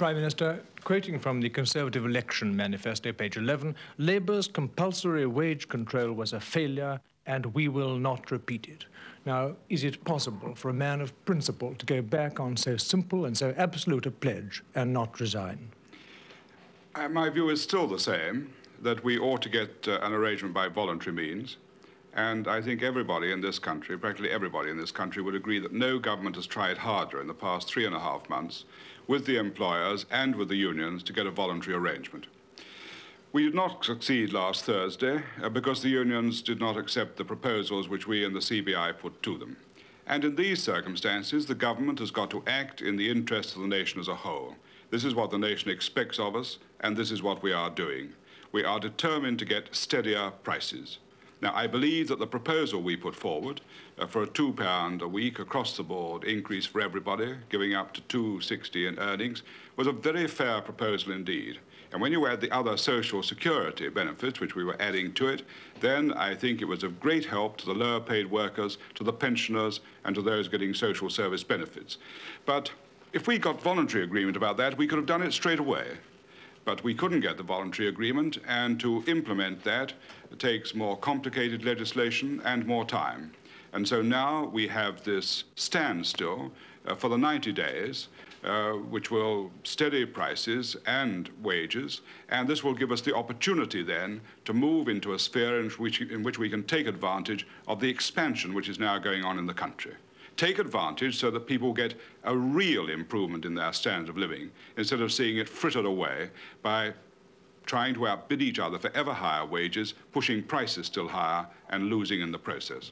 Prime Minister, quoting from the Conservative Election Manifesto, page 11, Labour's compulsory wage control was a failure and we will not repeat it. Now, is it possible for a man of principle to go back on so simple and so absolute a pledge and not resign? My view is still the same, that we ought to get an arrangement by voluntary means. And I think everybody in this country, practically everybody in this country, would agree that no government has tried harder in the past 3.5 months with the employers and with the unions to get a voluntary arrangement. We did not succeed last Thursday because the unions did not accept the proposals which we and the CBI put to them. And in these circumstances, the government has got to act in the interest of the nation as a whole. This is what the nation expects of us, and this is what we are doing. We are determined to get steadier prices. Now, I believe that the proposal we put forward for a £2 a week across the board increase for everybody, giving up to £2.60 in earnings, was a very fair proposal indeed. And when you add the other social security benefits, which we were adding to it, then I think it was of great help to the lower paid workers, to the pensioners, and to those getting social service benefits. But if we got voluntary agreement about that, we could have done it straight away. But we couldn't get the voluntary agreement, and to implement that takes more complicated legislation and more time. And so now we have this standstill for the 90 days, which will steady prices and wages, and this will give us the opportunity then to move into a sphere in which we can take advantage of the expansion which is now going on in the country. Take advantage so that people get a real improvement in their standard of living, instead of seeing it frittered away by trying to outbid each other for ever higher wages, pushing prices still higher, and losing in the process.